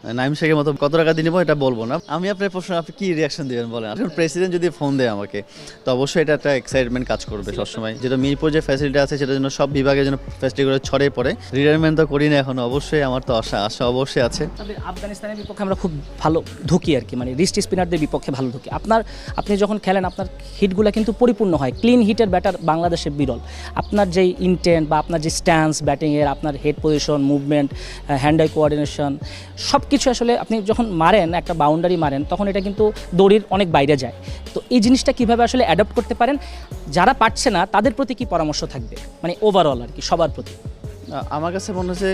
নাইম শেখের মতো কত টাকা দিয়ে নেবো এটা বলবো না। আমি আপনার প্রশ্ন আপনি কি রিয়াকশন দিবেন বলেন। এখন প্রেসিডেন্ট যদি ফোন দেয় আমাকে তো অবশ্যই এটা একটা এক্সাইটমেন্ট কাজ করবে সবসময়। যেটা মিরপুর যে ফ্যাসিলিটি আছে সেটার জন্য সব বিভাগের জন্য ফ্যাসিলিটিগুলো ছড়িয়ে পড়ে। রিটায়ারমেন্ট তো করি না এখন, অবশ্যই আমার তো আশা অবশ্যই আছে। তবে আফগানিস্তানের বিপক্ষে আমরা খুব ভালো ঢুকি আর কি, মানে রিস্ট স্পিনারদের বিপক্ষে ভালো ঢুকি। আপনি যখন খেলেন আপনার হিটগুলো কিন্তু পরিপূর্ণ হয়, ক্লিন হিটের ব্যাটার বাংলাদেশে বিরল। আপনার যেই ইনটেন্ট বা আপনার যে স্ট্যান্স ব্যাটিংয়ের, আপনার head position, movement, hand I coordination সব কিছু আসলে আপনি যখন মারেন একটা বাউন্ডারি মারেন তখন এটা কিন্তু দড়ির অনেক বাইরে যায়। তো এই জিনিসটা কীভাবে আসলে অ্যাডপ্ট করতে পারেন, যারা পারছে না তাদের প্রতি কি পরামর্শ থাকবে, মানে ওভারঅল আর কি সবার প্রতি? আমার কাছে মনে হচ্ছে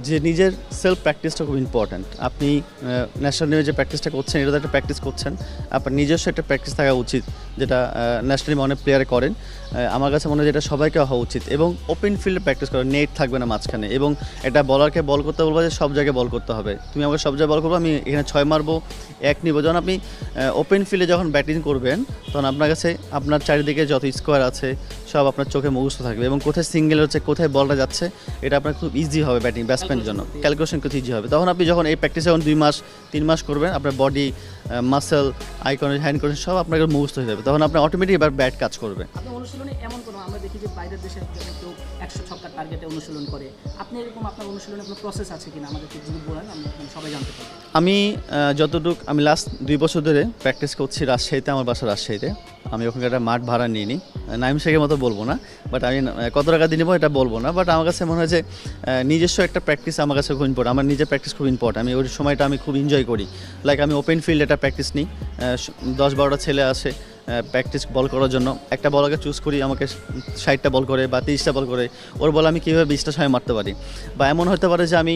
যে নিজের সেলফ প্র্যাকটিসটা খুব ইম্পর্ট্যান্ট। আপনি ন্যাশনাল টিমে যে প্র্যাকটিসটা করছেন এটা তো একটা প্র্যাকটিস করছেন, আপনার নিজস্ব একটা প্র্যাকটিস থাকা উচিত যেটা ন্যাশনাল টিমে অনেক প্লেয়ারে করেন। আমার কাছে মনে হয় যেটা সবাইকে হওয়া উচিত এবং ওপেন ফিল্ডে প্র্যাকটিস করেন, নেট থাকবে না মাঝখানে। এবং এটা বলারকে বল করতে বলবো যে সব জায়গায় বল করতে হবে, তুমি আমাকে সব জায়গায় বল করবো, আমি এখানে 6 মারবো 1 নিবো। যখন আপনি ওপেন ফিল্ডে যখন ব্যাটিং করবেন তখন আপনার কাছে আপনার চারিদিকে যত স্কোয়ার আছে সব আপনার চোখে মুখস্থ থাকবে এবং কোথায় সিঙ্গেল হচ্ছে কোথায় বলটা যাচ্ছে এটা আপনার খুব ইজি হবে ব্যাটিং ব্যাটসম্যানের জন্য, ক্যালকুলেশন খুব ইজি হবে। তখন আপনি যখন এই প্র্যাকটিসে যখন 2 মাস 3 মাস করবেন আপনার body muscle icon hand condition সব আপনার মুখস্থ হয়ে যাবে, তখন আপনার অটোমেটিক এবার ব্যাট কাজ করবে। আপনার অনুশীলনে এমন কোনো আমরা দেখি যে বাইরের দেশে কেউ 100 ছক্কার টার্গেটে অনুশীলন করে, আপনি এরকম আপনার অনুশীলনে কোনো প্রসেস আছে কিনা আমাদেরকে যদি বলেন আমরা সবাই জানতে পারি। আমি যতটুকু আমি লাস্ট 2 বছর ধরে প্র্যাকটিস করছি রাজশাহীতে, আমার বাসা রাজশাহীতে। আমি ওখানকার একটা মাঠ ভাড়া নিয়ে নিই, নাইম শেখের মতো বলবো না, বাট আমি কত টাকা দিয়ে নেবো এটা বলবো না। বাট আমার কাছে মনে হয় যে নিজস্ব একটা প্র্যাকটিস আমার কাছে খুব ইম্পর্টেন্ট, আমার নিজের প্র্যাকটিস খুব ইম্পর্টেন্ট। আমি ওই সময়টা আমি খুব এনজয় করি। লাইক আমি ওপেন ফিল্ড একটা প্র্যাকটিস নিই, 10-12টা ছেলে আসে প্র্যাকটিস বল করার জন্য। একটা বলাকে চুজ করি, আমাকে 60টা বল করে বা 30টা বল করে, ওর বল আমি কীভাবে 20টা 6 মারতে পারি। বা এমন হতে পারে যে আমি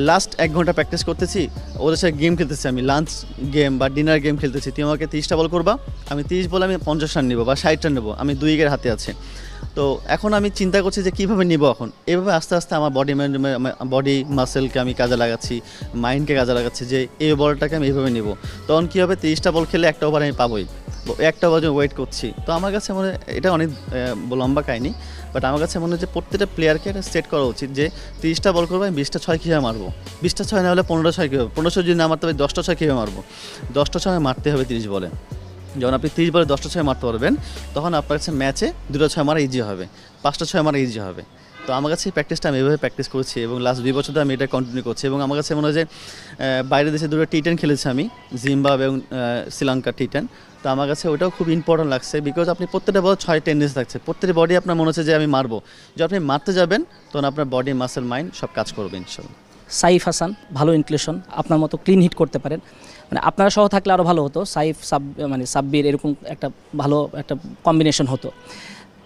লাস্ট 1 ঘন্টা প্র্যাকটিস করতেছি, ওদের সাথে গেম খেলতেছি, আমি লাঞ্চ গেম বা ডিনার গেম খেলতেছি, তুমি আমাকে 30টা বল করবা, আমি 30 বলে আমি 50 রান নেবো বা 60 রান নেবো, আমি 2 উইকেট হাতে আছে। তো এখন আমি চিন্তা করছি যে কীভাবে নিব এখন। এভাবে আস্তে আস্তে আমার বডি মাসেলকে আমি কাজে লাগাচ্ছি, মাইন্ডকে কাজে লাগাচ্ছি যে এই বলটাকে আমি এইভাবে নিব। তখন কী হবে, 30টা বল খেলে একটা ওভার আমি পাবোই, একটা ওভার ওয়েট করছি। তো আমার কাছে মনে হয় এটা অনেক লম্বা কাহিনি, বাট আমার কাছে মনে হয় যে প্রত্যেকটা প্লেয়ারকে এটা সেট করা উচিত যে 30টা বল করবো, আমি 20টা 6 কীভাবে মারবো, 20টা 6 না হলে 15টা 6 কীভাবে, 15টা যদি না মারতে হবে 10টা 6 কীভাবে মারবো, 10টা 6 মারতে হবে 30 বলে। যখন আপনি 30 বলে 10টা 6 মারতে পারবেন তখন আপনার কাছে ম্যাচে 2টা 6 মারা ইজি হবে, 5টা 6 মারা ইজি হবে। তো আমার কাছে এই প্র্যাকটিসটা আমি এভাবে প্র্যাকটিস করছি এবং লাস্ট 2 বছর ধরে আমি এটা কন্টিনিউ করছি। এবং আমার কাছে মনে হয় যে বাইরের দেশে 2টা T10 খেলেছি আমি, জিম্বাবুয়ে এবং শ্রীলঙ্কা T10। তো আমার কাছে ওটাও খুব ইম্পর্টেন্ট লাগছে, বিকজ আপনি প্রত্যেকটা বল 6 টেন্ডেন্সি থাকছে, প্রত্যেকটা বডি আপনার মনে হচ্ছে যে আমি মারবো। যখন আপনি মারতে যাবেন তখন আপনার বডি মাসেল মাইন্ড সব কাজ করবে ইনশাল্লাহ। সাইফ হাসান ভালো ইনক্লুশন, আপনার মতো ক্লিন হিট করতে পারেন, মানে আপনারা সহ থাকলে আরও ভালো হতো। সাইফ মানে সাব্বির এরকম একটা ভালো একটা কম্বিনেশন হতো।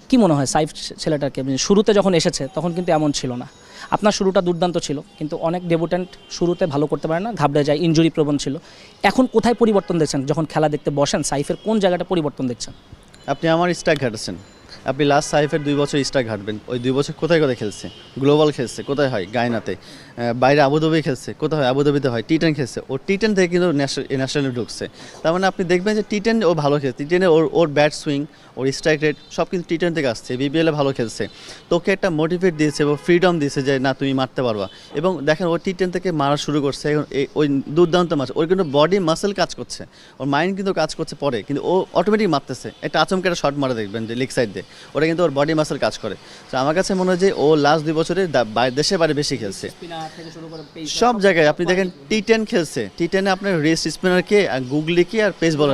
কি মনে হয় সাইফ ছেলেটাকে, শুরুতে যখন এসেছে তখন কিন্তু এমন ছিল না, আপনার শুরুটা দুর্দান্ত ছিল, কিন্তু অনেক ডেবুট্যান্ট শুরুতে ভালো করতে পারে না, ঘাবড়ে যায়, ইনজুরি প্রবণ ছিল। এখন কোথায় পরিবর্তন দেখছেন যখন খেলা দেখতে বসেন, সাইফের কোন জায়গাটা পরিবর্তন দেখছেন? আপনি আমার স্ট্রাইক ঘাটেছেন, আপনি লাস্ট সাইফের 2 বছর স্ট্রাইক ঘাটবেন, ওই 2 বছর কোথায় কোথায় খেলছে, গ্লোবাল খেলছে কোথায় হয় গায়নাতে, বাইরে আবুধাবি খেলছে কোথায় হয়, আবুধাবিতে হয়, T10 খেলছে, ও T10 থেকে কিন্তু ন্যাশনালে ঢুকছে। তার মানে আপনি দেখবেন যে T10 ও ভালো খেলছে, T10 ওর ব্যাট সুইং, ওর স্ট্রাইক রেট সব কিন্তু T10 থেকে আসছে, BBL-এ ভালো খেলছে, তোকে একটা মোটিভেট দিয়েছে এবং ফ্রিডম দিয়েছে যে না তুমি মারতে পারবা। এবং দেখেন ও T10 থেকে মারা শুরু করছে, এখন ওই দুর্দান্ত মাছ, ওর কিন্তু বডি মাসেল কাজ করছে, ওর মাইন্ড কিন্তু কাজ করছে পরে, কিন্তু ও অটোমেটিক মারতেছে, একটা আচমকে একটা শট মারা দেখবেন যে লেগ সাইড দিয়ে, ওটা কিন্তু ওর বডি মাসেল কাজ করে। তো আমার কাছে মনে হয় যে ও লাস্ট 2 বছরে দেশে বাইরে বেশি খেলছে, সব জায়গায়। আপনি দেখেন T10 খেলছে, T10-এ আপনার রেস্ট স্পিনারকে আর গুগলিকে আর পেস বলার